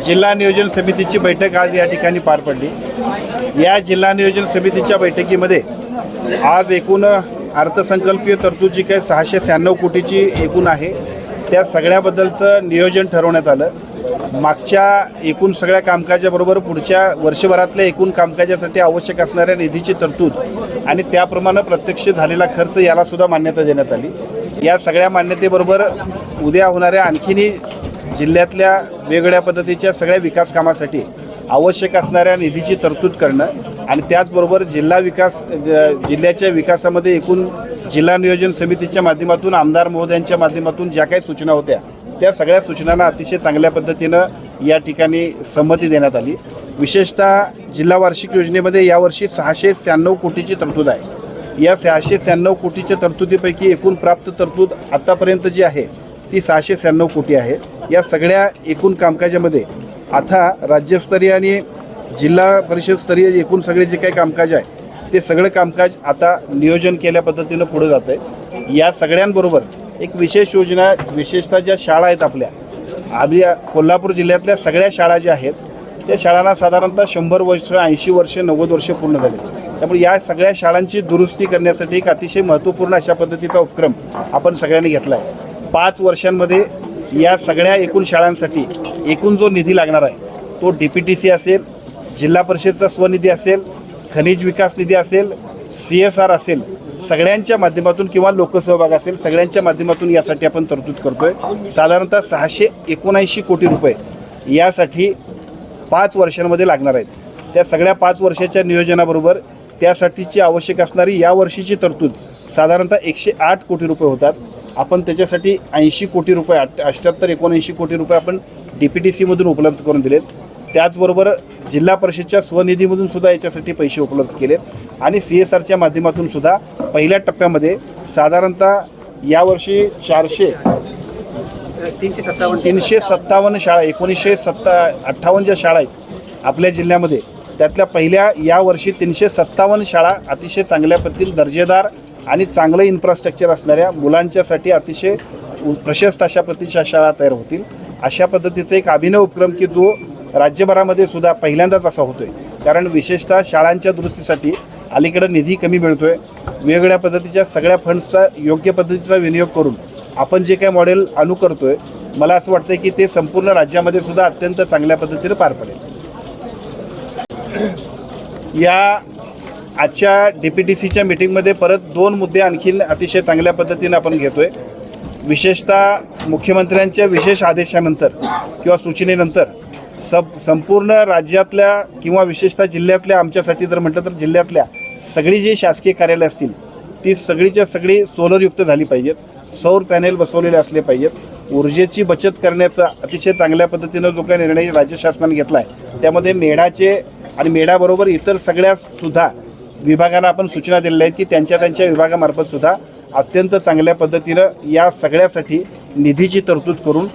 जिल्हा नियोजन समितीची बैठक आज या ठिकाणी पार पडली। या जिल्हा नियोजन समितीच्या बैठकीमध्ये आज एकूण अर्थसंकल्पीय तरतूद जी काही 696 कोटीची एकूण आहे त्या सगळ्याबद्दलचं नियोजन ठरवण्यात आलं। मागच्या एकूण सगळ्या कामकाजाबरोबर पुढच्या वर्षभरातल्या एकूण कामकाजासाठी आवश्यक असणाऱ्या निधीची तरतूद आणि त्याप्रमाणे प्रत्यक्ष झालेला खर्च याला सुद्धा मान्यता देण्यात आली। या सगळ्या मान्यतेबरोबर उद्या होणाऱ्या आणखीनही जिल्ह्यातल्या वेगवेगळ्या पद्धतीच्या सगळ्या विकास कामासाठी आवश्यक असणाऱ्या निधीची तरतूद करणं आणि त्याचबरोबर जिल्ह्याच्या विकासामध्ये एकूण जिल्हा नियोजन समितीच्या माध्यमातून आमदार महोदयांच्या माध्यमातून ज्या काही सूचना होत्या त्या सगळ्या सूचनांना अतिशय चांगल्या पद्धतीनं या ठिकाणी संमती देण्यात आली। विशेषतः जिल्हा वार्षिक योजनेमध्ये यावर्षी 696 कोटीची तरतूद आहे। या 696 कोटीच्या तरतुदीपैकी एकूण प्राप्त तरतूद आतापर्यंत जी आहे ती 696 कोटी आहे। या सगळ्या एकूण कामकाजामध्ये आता राज्यस्तरीय आणि जिल्हा परिषद स्तरीय एकूण सगळे जे काही कामकाज आहे ते सगळं कामकाज आता नियोजन केल्या पद्धतीनं पुढे जात आहे। या सगळ्यांबरोबर एक विशेष योजना विशेषतः ज्या शाळा आहेत आपल्या कोल्हापूर जिल्ह्यातल्या सगळ्या शाळा ज्या आहेत त्या शाळांना साधारणतः 100 वर्ष 80 वर्ष 90 वर्ष पूर्ण झाले। त्यामुळे या सगळ्या शाळांची दुरुस्ती करण्यासाठी एक अतिशय महत्त्वपूर्ण अशा पद्धतीचा उपक्रम आपण सगळ्यांनी घेतला आहे। 5 वर्षांमध्ये या सगळ्या एकूण शाळांसाठी एकूण जो निधी लागणार आहे तो DPTC असेल, जिल्हा परिषदचा स्वनिधी असेल, खनिज विकास निधी असेल, CSR असेल, सगळ्यांच्या माध्यमातून किंवा लोकसहभाग असेल सगळ्यांच्या माध्यमातून यासाठी आपण तरतूद करतोय। साधारणतः 679 कोटी रुपये यासाठी 5 वर्षांमध्ये लागणार आहेत। त्या सगळ्या 5 वर्षाच्या नियोजनाबरोबर त्यासाठीची आवश्यक असणारी या वर्षीची तरतूद साधारणतः 108 कोटी रुपये होतात। आपण त्याच्यासाठी 80 कोटी रुपये 78-79 कोटी रुपये आपण DPTCमधून उपलब्ध करून दिलेत। त्याचबरोबर जिल्हा परिषदच्या स्वनिधीमधून सुद्धा याच्यासाठी पैसे उपलब्ध केलेत आणि CSRच्या माध्यमातून सुद्धा पहिल्या टप्प्यामध्ये साधारणतः यावर्षी 357 शाळा 1958 ज्या शाळा आहेत आपल्या जिल्ह्यामध्ये त्यातल्या पहिल्या यावर्षी 357 शाळा अतिशय चांगल्या पद्धतीने दर्जेदार आणि चांगलं इन्फ्रास्ट्रक्चर असणाऱ्या मुलांच्यासाठी अतिशय प्रशस्त अशा पद्धतीच्या शाळा तयार होतील। अशा पद्धतीचा एक अभिनव उपक्रम की जो राज्यभरामध्ये सुद्धा पहिल्यांदाच असा होतोय। कारण विशेषतः शाळांच्या दुरुस्तीसाठी अलीकडे निधी कमी मिळतोय। वेगवेगळ्या पद्धतीच्या सगळ्या फंड्सचा योग्य पद्धतीचा विनियोग करून आपण जे काही मॉडेल अनुकरतोय मला असं वाटतं की ते संपूर्ण राज्यामध्ये सुद्धा अत्यंत चांगल्या पद्धतीने पार पडेल। या आजच्या DPTCच्या मीटिंगमध्ये परत 2 मुद्दे आणखीन अतिशय चांगल्या पद्धतीने आपण घेतोय। विशेषतः मुख्यमंत्र्यांच्या विशेष आदेशानंतर किंवा सूचनेनंतर संपूर्ण राज्यातल्या किंवा विशेषतः जिल्ह्यातल्या आमच्यासाठी जर म्हटलं तर जिल्ह्यातल्या सगळी जी शासकीय कार्यालय असतील ती सगळीच्या सगळी सोलरयुक्त झाली पाहिजेत, सौर पॅनेल बसवलेले असले पाहिजेत। ऊर्जेची बचत करण्याचा अतिशय चांगल्या पद्धतीनं जो काही निर्णय राज्य शासनाने घेतला आहे त्यामध्ये मेढाचे आणि मेढाबरोबर इतर सगळ्या सुद्धा विभागांना आपण सूचना दिलेल्या आहेत की त्यांच्या विभागामार्फत सुद्धा अत्यंत चांगल्या पद्धतीनं या सगळ्यासाठी निधीची तरतूद करून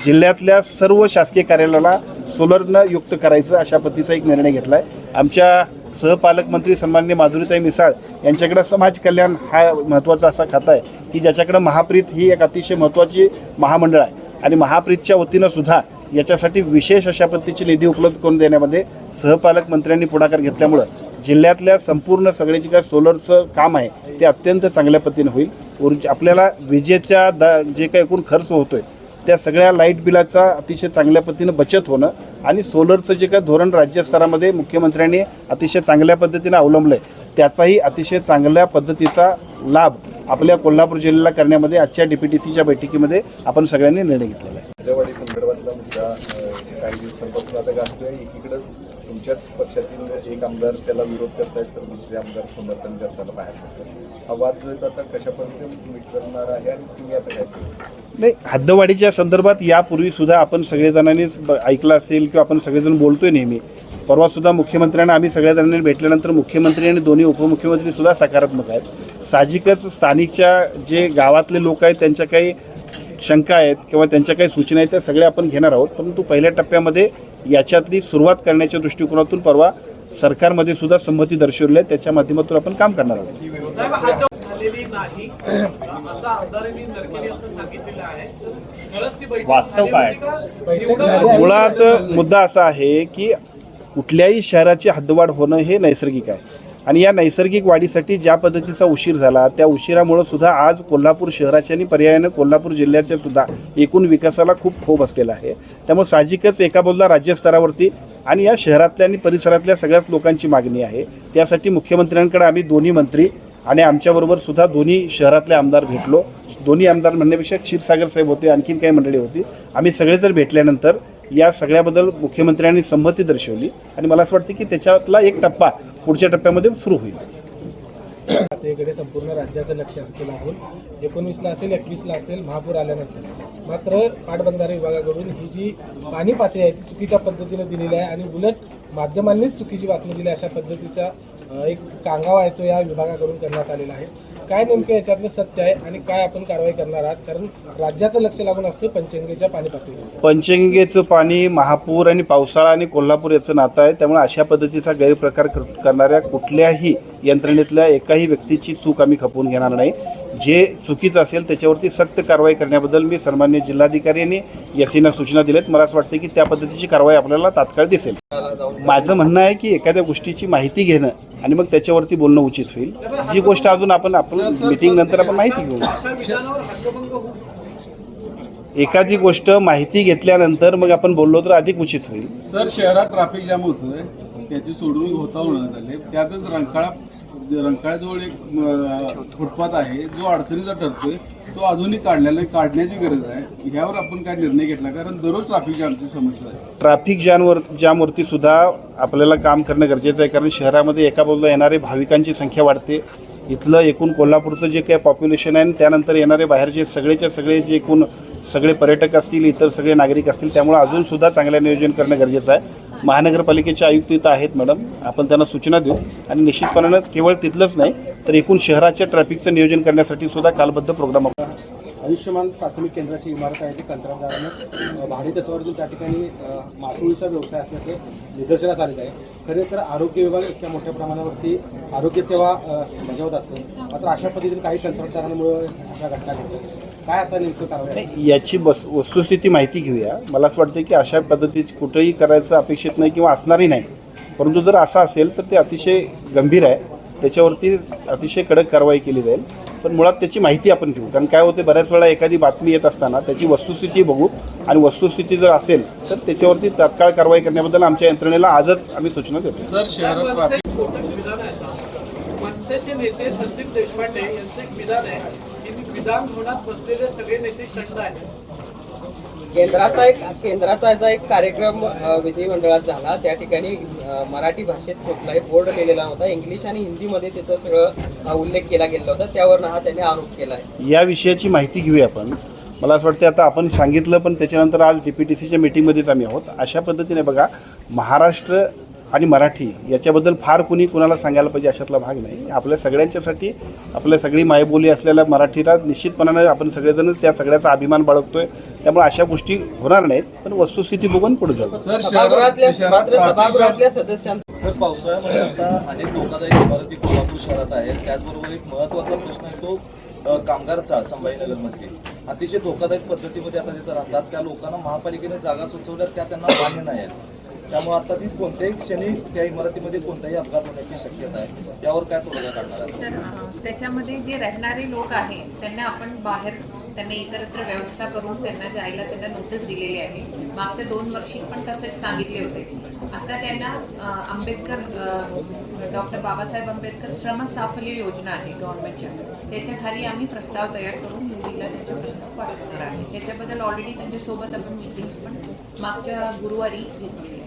जिल्ह्यातल्या सर्व शासकीय कार्यालयाला सोलरनं युक्त करायचं अशा पद्धतीचा एक निर्णय घेतला आहे। आमच्या सहपालकमंत्री सन्माननीय माधुरीताई मिसाळ यांच्याकडे समाज कल्याण हा महत्त्वाचा असा खाता आहे की ज्याच्याकडे महाप्रीत ही एक अतिशय महत्त्वाची महामंडळ आहे आणि महाप्रीतच्या वतीनं सुद्धा याच्यासाठी विशेष अशा पद्धतीची निधी उपलब्ध करून देण्यामध्ये सहपालकमंत्र्यांनी पुढाकार घेतल्यामुळं जिल्ह्यातल्या संपूर्ण सगळे जे काय सोलरचं काम आहे ते अत्यंत चांगल्या पद्धतीने होईल। आपल्याला विजेच्या जे काही एकूण खर्च होतोय त्या सगळ्या लाईट बिलाचा अतिशय चांगल्या पद्धतीनं बचत होणं आणि सोलरचं जे काही धोरण राज्यस्तरामध्ये मुख्यमंत्र्यांनी अतिशय चांगल्या पद्धतीनं अवलंबलं आहे त्याचाही अतिशय चांगल्या पद्धतीचा लाभ आपल्या कोल्हापूर जिल्ह्याला करण्यामध्ये आजच्या DPTCच्या बैठकीमध्ये आपण सगळ्यांनी निर्णय घेतलेला आहे। हद्दवाढी संदर्भातला मुद्दा काही दिवसांपासून आता गाजतोय। एकीकडे तुमच्याच पक्षातील एक आमदार त्याला विरोध करतायत तर दुसरे आमदार समर्थन करताना बाहेर पडतात। हा वाद जो आहे आता कशा पद्धतीने मिटवणार आहे आणि तुम्ही आता काय नाही हद्दवाढीच्या संदर्भात यापूर्वी सुद्धा आपण सगळेजणांनीच ऐकलं असेल किंवा आपण सगळेजण बोलतोय नेहमी। परवासुद्धा मुख्यमंत्र्यांना आम्ही सगळ्या जणांनी भेटल्यानंतर मुख्यमंत्री आणि दोन्ही उपमुख्यमंत्री सुद्धा सकारात्मक आहेत। साहजिकच स्थानिकच्या जे गावातले लोक आहेत त्यांच्या काही शंका आहेत किंवा त्यांच्या काही सूचना आहेत त्या सगळ्या आपण घेणार आहोत। परंतु पहिल्या टप्प्यामध्ये याच्यातली सुरुवात करण्याच्या दृष्टिकोनातून परवा सरकारमध्ये सुद्धा संमती दर्शवली आहे, त्याच्या माध्यमातून आपण काम करणार आहोत। नाही असं आमदारांनी नरकेली असं सांगितलेलं आहे. खरंच ती बैठक वास्तव काय? मुळात मुद्दा असा आहे की कुठल्याही शहराची हद्दवाढ होणं हे नैसर्गिक आहे आणि या नैसर्गिक वाढीसाठी ज्या पद्धतीचा उशीर झाला त्या उशिरामुळं सुद्धा आज कोल्हापूर शहराच्या आणि पर्यायानं कोल्हापूर जिल्ह्याच्या सुद्धा एकूण विकासाला खूप खोब असलेला आहे. त्यामुळे साहजिकच एका बाजूला राज्यस्तरावरती आणि या शहरातल्या आणि परिसरातल्या सगळ्याच लोकांची मागणी आहे. त्यासाठी मुख्यमंत्र्यांकडे आम्ही दोन्ही मंत्री आणि आमच्याबरोबर सुद्धा दोन्ही शहरातले आमदार भेटलो. दोन्ही आमदार म्हणण्यापेक्षा क्षीरसागर साहेब होते, आणखीन काही मंडळी होती. आम्ही सगळे जर भेटल्यानंतर या सगळ्याबद्दल मुख्यमंत्र्यांनी संमती दर्शवली आणि मला असं वाटतं की त्याच्यातला एक टप्पा पुढच्या टप्प्यामध्ये सुरू होईल. पातळीकडे संपूर्ण राज्याचं लक्ष असते लागून 19ला असेल 21ला असेल महापूर आल्यानंतर मात्र पाटबंधारे विभागाकडून ही जी पाणी पातळी आहे ती चुकीच्या पद्धतीने दिलेली आहे आणि उलट माध्यमांनीच चुकीची बातमी दिली अशा पद्धतीचा एक कांगावा आहे तो या विभागाकडून करण्यात आलेला आहे. काय नेमकं याच्यातलं सत्य आहे आणि काय आपण कारवाई करणार आहात, कारण राज्याचं लक्ष लागून असतं पंचगंगेच्या पाणी पातळीवर. पंचगंगेचं पाणी, महापूर आणि पावसाळा आणि कोल्हापूर याचं नातं आहे. त्यामुळे अशा पद्धतीचा गैरप्रकार करणाऱ्या कुठल्याही यंत्रणेतल्या एकाही व्यक्तीची चूक आम्ही खपवून घेणार नाही. जे चुकीचं असेल त्याच्यावरती सक्त कारवाई करण्याबद्दल मी सन्माननीय जिल्हाधिकारी यांनी एसीना सूचना दिल्यात. मला असं वाटतं की त्या पद्धतीची कारवाई आपल्याला तात्काळ दिसेल. माझं म्हणणं आहे की एखाद्या गोष्टीची माहिती घेणं आणि मग त्याच्यावरती बोलणं उचित होईल. जी गोष्ट अजून आपण मीटिंग नंतर आपण माहिती घेऊ. अशा विधानावर हक्कभंग होऊ शकतो. एखादी गोष्ट माहिती घेतल्यानंतर मग आपण बोललो तर अधिक उचित होईल. सर, शहरात ट्रॅफिक जाम होतोय, त्याची सोडून होता होण्यात आले. त्यातच रंकाळ्याजवळ एक फुटपाथ आहे जो अडचणीचा ठरतोय, तो अजूनही काढण्याची गरज आहे. ह्यावर आपण काय निर्णय घेतला, कारण दररोज ट्रॅफिक जामची समस्या आहे. ट्रॅफिक जामवरती सुद्धा आपल्याला काम करणं गरजेचं आहे, कारण शहरामध्ये एका बाजूला येणारे भाविकांची संख्या वाढते. इथलं एकूण कोल्हापूरचं जे काही पॉप्युलेशन आहे आणि त्यानंतर येणारे बाहेरचे सगळेच्या सगळे जे एकूण सगळे पर्यटक असतील, इतर सगळे नागरिक असतील, त्यामुळे अजूनसुद्धा चांगलं नियोजन करणं गरजेचं आहे. महानगरपालिकेचे आयुक्त इथं आहेत मॅडम, आपण त्यांना सूचना देऊ आणि निश्चितपणानं केवळ तिथलंच नाही तर एकूण शहराच्या ट्रॅफिकचं नियोजन करण्यासाठी सुद्धा कालबद्ध प्रोग्राम. आयुष्यमान प्राथमिक केंद्राची इमारत आहे ती कंत्राटदारानं भाडेतत्वावरील त्या ठिकाणी मासोळीचा व्यवसाय असल्याचं निदर्शनास आलेलं आहे. खरे तर आरोग्य विभाग इतक्या मोठ्या प्रमाणावरती आरोग्यसेवा बजावत असतो, मात्र अशा पद्धतीने काही कंत्राटदारांमुळे अशा घटना घडतात. काय आता नेमकं कारवाई? याची वस्तुस्थिती माहिती घेऊया. मला असं वाटतं की अशा पद्धतीची कुठेही करायचं अपेक्षित नाही किंवा असणारही नाही, परंतु जर असं असेल तर ते अतिशय गंभीर आहे. त्याच्यावरती अतिशय कडक कारवाई केली जाईल. पण मुळात त्याची माहिती आपण घेऊ, कारण काय होते बऱ्याच वेळा एखादी बातमी येत असताना त्याची वस्तुस्थिती बघू आणि वस्तुस्थिती जर असेल तर त्याच्यावरती तात्काळ कारवाई करण्याबद्दल आमच्या यंत्रणेला आजच आम्ही सूचना देतो. सर, शहरात ट्रॅफिक विधान आहे का? मनसेचे नेते संदीप देशपांडे यांचं एक विधान आहे की विधान भवनात बसलेले सगळे नेते शंड आहेत. केंद्राचा एक कार्यक्रम विधिमंडळात झाला. त्या ठिकाणी मराठी भाषेत कुठलाही बोर्ड लिहिलेला होता, इंग्लिश आणि हिंदीमध्ये त्याचा सगळं उल्लेख केला गेला होता. त्यावर हा त्यांनी आरोप केला आहे. या विषयाची माहिती घेऊया आपण. मला असं वाटतं आता आपण सांगितलं, पण त्याच्यानंतर आज DPTCच्या मीटिंगमध्येच आम्ही आहोत. अशा पद्धतीने बघा, महाराष्ट्र आणि मराठी याच्याबद्दल फार कुणाला सांगायला पाहिजे अशातला भाग नाही. आपल्या सगळ्यांच्यासाठी आपल्या सगळी मायबोली असलेल्या मराठीला निश्चितपणानं आपण सगळेजणच त्या सगळ्याचा अभिमान बाळगतोय. त्यामुळे अशा गोष्टी होणार नाहीत, पण वस्तुस्थिती बघून पुढे जाऊ. सभागृहातल्या सदस्यांचा सर, पावसाळ्यामध्ये आता अनेक धोकादायक इमारती कोल्हापूर शहरात आहेत. त्याचबरोबर एक महत्त्वाचा प्रश्न आहे तो कामगार चाळ संभाजीनगरमध्ये अतिशय धोकादायक पद्धतीमध्ये आता तिथं राहतात. त्या लोकांना महापालिकेने जागा सुचवल्यात, त्या त्यांना मान्य नाही आहेत. त्यामुळे आता ती कोणत्याही क्षणी त्या इमारतीमध्ये कोणताही अपघात होण्याची शक्यता आहे. त्यावर काय तोडगा काढणार आहे? सर, त्याच्यामध्ये जे राहणारे लोक आहेत त्यांना आपण बाहेर त्यांना इतरत्र व्यवस्था करून त्यांना जायला त्यांना नोटीस दिलेली आहे. मागच्या 2 वर्षी पण तसेच सांगितले होते. आता त्यांना डॉक्टर बाबासाहेब आंबेडकर श्रम साफल्य योजना आहे गव्हर्नमेंटच्या, त्याच्या खाली आम्ही प्रस्ताव तयार करून युवीला त्यांचे प्रस्ताव पाठवणार आहे. त्याच्याबद्दल ऑलरेडी त्यांच्यासोबत आपण मीटिंग्स पण मागच्या गुरुवारी घेतलेली आहे.